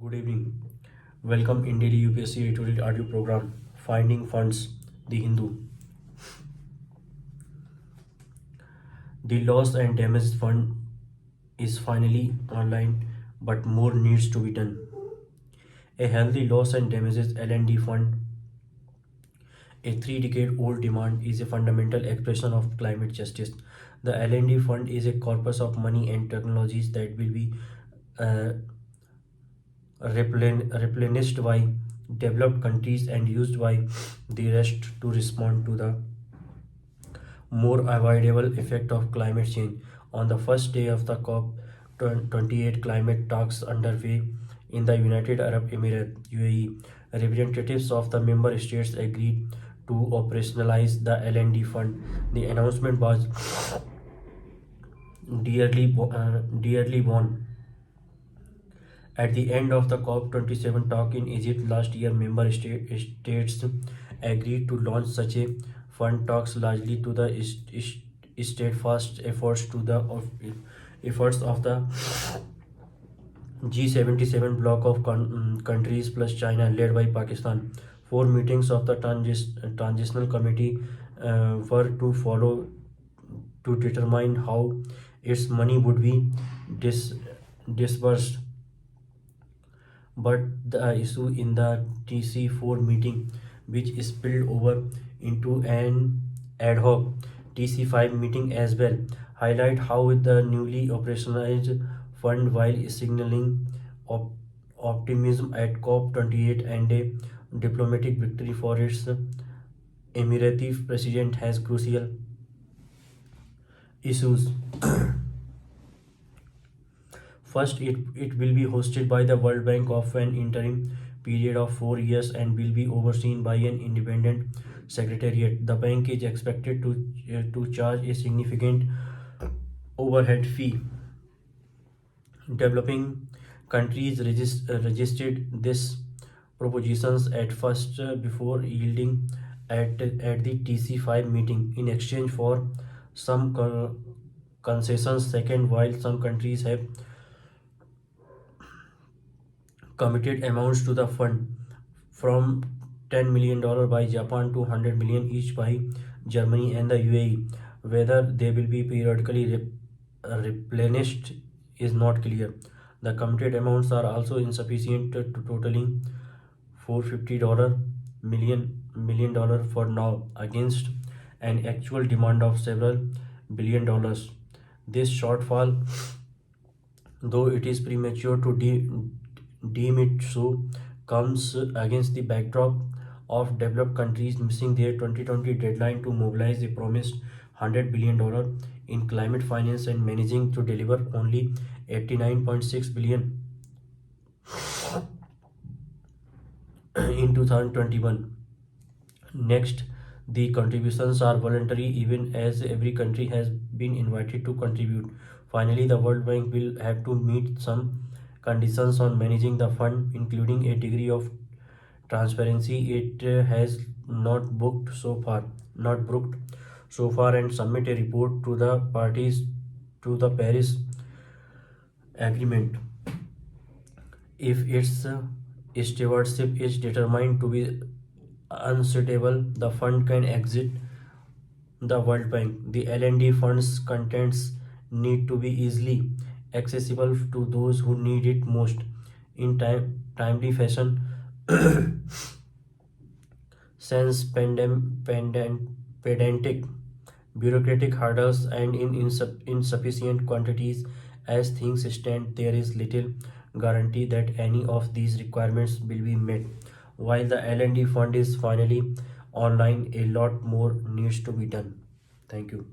Good evening. Welcome in daily UPSC editorial audio program Finding Funds, The Hindu. The Loss and Damage Fund is finally online, but more needs to be done. A healthy loss and damages L&D fund, a three-decade-old demand, is a fundamental expression of climate justice. The L&D fund is a corpus of money and technologies that will be uh, replenished by developed countries and used by the rest to respond to the more avoidable effect of climate change. On the first day of the COP28 climate talks underway in the United Arab Emirates (UAE), representatives of the member states agreed to operationalize the LND fund. The announcement was dearly won. At the end of the COP27 talk in Egypt last year, member states agreed to launch such a fund, talks largely to the steadfast efforts of the G77 bloc of countries plus China, led by Pakistan. Four meetings of the transitional committee were to follow to determine how its money would be disbursed. But the issue in the TC4 meeting, which spilled over into an ad hoc TC5 meeting as well, highlight how the newly operationalized fund, while signaling optimism at COP28 and a diplomatic victory for its Emirati president, has crucial issues. First, it will be hosted by the World Bank of an interim period of 4 years and will be overseen by an independent secretariat. The bank is expected to charge a significant overhead fee. Developing countries registered these propositions at first before yielding at the TC5 meeting in exchange for some concessions. Second, while some countries have committed amounts to the fund, from $10 million by Japan to $100 million each by Germany and the UAE. Whether they will be periodically replenished is not clear. The committed amounts are also insufficient to totaling $450 million for now, against an actual demand of several billion dollars. This shortfall, though it is premature to deem it so, comes against the backdrop of developed countries missing their 2020 deadline to mobilize the promised $100 billion in climate finance and managing to deliver only 89.6 billion in 2021. Next, the contributions are voluntary, even as every country has been invited to contribute. Finally, the World Bank will have to meet some conditions on managing the fund, including a degree of transparency it has not booked so far, and submit a report to the parties to the Paris Agreement. If its stewardship is determined to be unsuitable, the fund can exit the World Bank. The L&D fund's contents need to be easily accessible to those who need it most in timely fashion. Since pedantic bureaucratic hurdles and in insufficient quantities as things stand, there is little guarantee that any of these requirements will be met. While the L&D fund is finally online, a lot more needs to be done. Thank you.